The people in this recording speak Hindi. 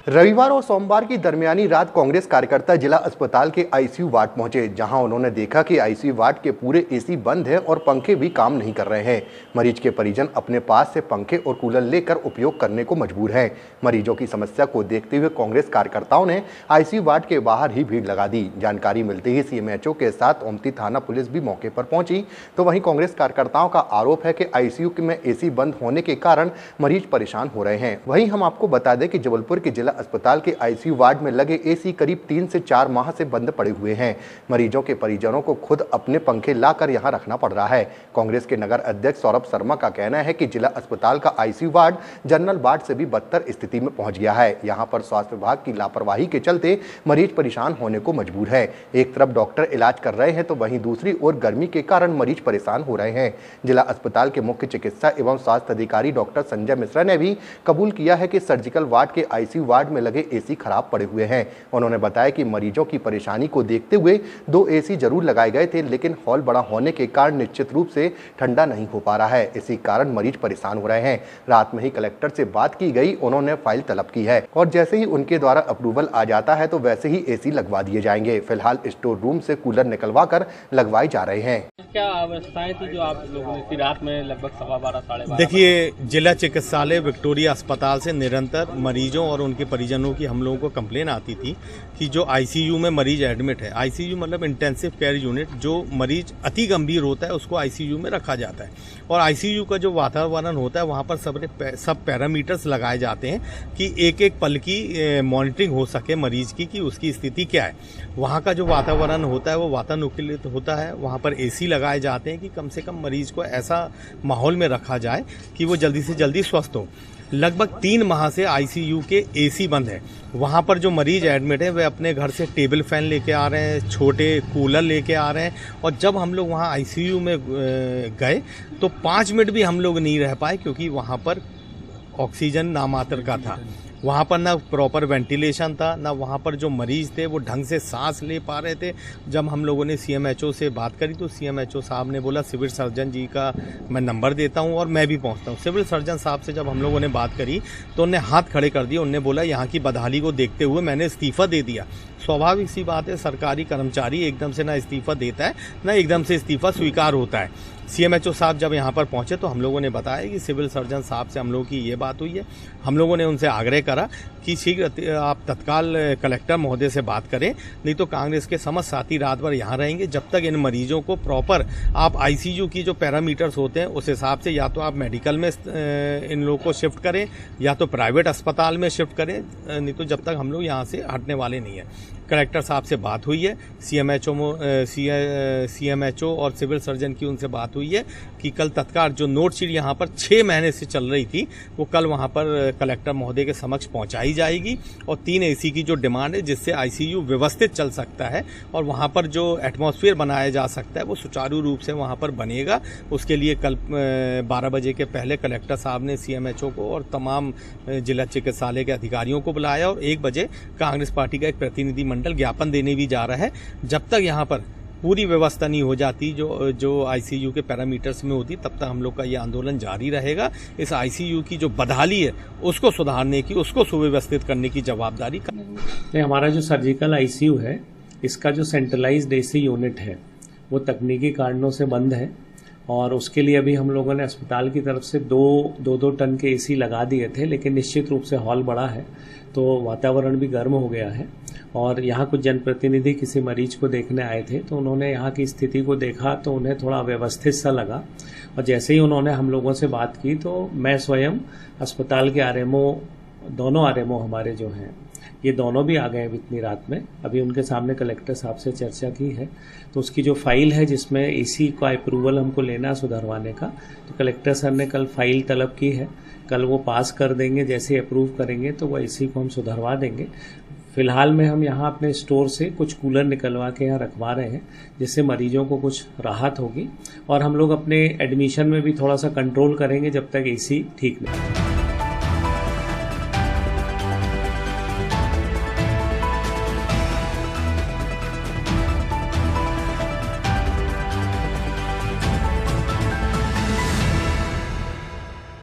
रविवार और सोमवार की दरमियानी रात कांग्रेस कार्यकर्ता जिला अस्पताल के आईसीयू वार्ड पहुंचे, जहां उन्होंने देखा कि आईसीयू वार्ड के पूरे एसी बंद है और पंखे भी काम नहीं कर रहे हैं। मरीज के परिजन अपने पास से पंखे और कूलर लेकर उपयोग करने को मजबूर हैं। मरीजों की समस्या को देखते हुए कांग्रेस कार्यकर्ताओं ने आईसीयू वार्ड के बाहर ही भीड़ लगा दी। जानकारी मिलते ही सीएमएचओ के साथ ओमती थाना पुलिस भी मौके पर पहुंची। तो वहीं कांग्रेस कार्यकर्ताओं का आरोप है कि आईसीयू में एसी बंद होने के कारण मरीज परेशान हो रहे हैं। वहीं हम आपको बता दें कि जबलपुर के जिला अस्पताल के आईसीयू वार्ड में लगे एसी करीब 3 से 4 माह से बंद पड़े हुए हैं। मरीजों के परिजनों को खुद अपने पंखे लाकर यहां रखना पड़ रहा है। कांग्रेस के नगर अध्यक्ष सौरभ शर्मा का कहना है कि जिला अस्पताल का आईसीयू वार्ड जनरल वार्ड से भी बदतर स्थिति में पहुंच गया है। यहां पर स्वास्थ्य विभाग की लापरवाही के चलते मरीज परेशान होने को मजबूर है। एक तरफ डॉक्टर इलाज कर रहे हैं तो वहीं दूसरी ओर गर्मी के कारण मरीज परेशान हो रहे हैं। जिला अस्पताल के मुख्य चिकित्सा एवं स्वास्थ्य अधिकारी डॉक्टर संजय मिश्रा ने भी कबूल किया है कि सर्जिकल वार्ड के आईसीयू वार्ड में लगे एसी खराब पड़े हुए हैं। उन्होंने बताया कि मरीजों की परेशानी को देखते हुए 2 एसी जरूर लगाए गए थे, लेकिन हॉल बड़ा होने के कारण निश्चित रूप से ठंडा नहीं हो पा रहा है। इसी कारण मरीज परेशान हो रहे हैं। रात में ही कलेक्टर से बात की गई, उन्होंने फाइल तलब की है और जैसे ही उनके द्वारा अप्रूवल आ जाता है तो वैसे ही एसी लगवा दिए जाएंगे। फिलहाल स्टोर रूम से कूलर निकलवा कर लगवाए जा रहे हैं। क्या अवस्थाएं थी जो आप लोगों ने रात में लगभग 12:15 साढ़े 12? देखिए, जिला चिकित्सालय विक्टोरिया अस्पताल से निरंतर मरीजों और उनके परिजनों की हम लोगों को कंप्लेन आती थी कि जो आईसीयू में मरीज एडमिट है, आईसीयू मतलब इंटेंसिव केयर यूनिट, जो मरीज अति गंभीर होता है उसको आईसीयू में रखा जाता है और आईसीयू का जो वातावरण होता है वहाँ पर सब पैरामीटर्स लगाए जाते हैं कि एक एक पल की मॉनिटरिंग हो सके मरीज की कि उसकी स्थिति क्या है। वहाँ का जो वातावरण होता है वो वातानुकूलित होता है। वहाँ पर एसी लगाए जाते हैं कि कम से कम मरीज को ऐसा माहौल में रखा जाए कि वो जल्दी से जल्दी स्वस्थ हो। लगभग 3 माह से आईसीयू के एसी बंद है। वहाँ पर जो मरीज एडमिट है वे अपने घर से टेबल फैन लेके आ रहे हैं, छोटे कूलर लेके आ रहे हैं और जब हम लोग वहाँ आईसीयू में गए तो 5 मिनट भी हम लोग नहीं रह पाए, क्योंकि वहाँ पर ऑक्सीजन नामात्र का था। वहाँ पर ना प्रॉपर वेंटिलेशन था, ना वहाँ पर जो मरीज थे वो ढंग से सांस ले पा रहे थे। जब हम लोगों ने सीएमएचओ से बात करी तो सीएमएचओ साहब ने बोला सिविल सर्जन जी का मैं नंबर देता हूँ और मैं भी पहुँचता हूँ। सिविल सर्जन साहब से जब हम लोगों ने बात करी तो उन्हें हाथ खड़े कर दिए। उन्होंने बोला यहाँ की बदहाली को देखते हुए मैंने इस्तीफा दे दिया। स्वाभाविक सी बात है, सरकारी कर्मचारी एकदम से ना इस्तीफा देता है ना एकदम से इस्तीफा स्वीकार होता है। सीएमएचओ साहब जब यहाँ पर पहुंचे तो हम लोगों ने बताया कि सिविल सर्जन साहब से हम लोगों की ये बात हुई है। हम लोगों ने उनसे आग्रह करा कि शीघ्र आप तत्काल कलेक्टर महोदय से बात करें, नहीं तो कांग्रेस के समस्त साथी रात भर यहाँ रहेंगे जब तक इन मरीजों को प्रॉपर आप आईसीयू की जो पैरामीटर्स होते हैं उस हिसाब से या तो आप मेडिकल में इन लोगों को शिफ्ट करें या तो प्राइवेट अस्पताल में शिफ्ट करें, नहीं तो जब तक हम लोग यहाँ से हटने वाले नहीं है। कलेक्टर साहब से बात हुई है, सीएमएचओ और सिविल सर्जन की उनसे बात हुई है कि कल तत्काल जो नोटशीट यहाँ पर 6 महीने से चल रही थी वो कल वहाँ पर कलेक्टर महोदय के समक्ष पहुँचाई जाएगी और 3 एसी की जो डिमांड है जिससे आईसीयू व्यवस्थित चल सकता है और वहाँ पर जो एटमॉस्फेयर बनाया जा सकता है वो सुचारू रूप से वहाँ पर बनेगा। उसके लिए कल 12 बजे के पहले कलेक्टर साहब ने सीएमएचओ को और तमाम जिला चिकित्सालय के अधिकारियों को बुलाया और 1 बजे कांग्रेस पार्टी का एक प्रतिनिधि मंडल ज्ञापन देने भी जा रहा है। जब तक यहाँ पर पूरी व्यवस्था नहीं हो जाती जो आईसीयू के पैरामीटर्स में होती, तब तक हम लोग का ये आंदोलन जारी रहेगा। इस आईसीयू की जो बदहाली है उसको सुधारने की, उसको सुव्यवस्थित करने की जवाबदारी हमारा जो सर्जिकल आईसीयू है इसका जो सेंट्रलाइज्ड एसी यूनिट है वो तकनीकी कारणों से बंद है और उसके लिए अभी हम लोगों ने अस्पताल की तरफ से 2 टन के एसी लगा दिए थे, लेकिन निश्चित रूप से हॉल बड़ा है तो वातावरण भी गर्म हो गया है और यहाँ कुछ जनप्रतिनिधि किसी मरीज को देखने आए थे तो उन्होंने यहाँ की स्थिति को देखा तो उन्हें थोड़ा व्यवस्थित सा लगा और जैसे ही उन्होंने हम लोगों से बात की तो मैं स्वयं अस्पताल के दोनों आरएमओ हमारे जो हैं ये दोनों भी आ गए इतनी रात में। अभी उनके सामने कलेक्टर साहब से चर्चा की है तो उसकी जो फाइल है जिसमें एसी का अप्रूवल हमको लेना सुधरवाने का, तो कलेक्टर सर ने कल फाइल तलब की है। कल वो पास कर देंगे, जैसे अप्रूव करेंगे तो वो एसी को हम सुधरवा देंगे। फिलहाल में हम यहाँ अपने स्टोर से कुछ कूलर निकलवा के यहाँ रखवा रहे हैं जिससे मरीजों को कुछ राहत होगी और हम लोग अपने एडमिशन में भी थोड़ा सा कंट्रोल करेंगे जब तक एसी ठीक नहीं।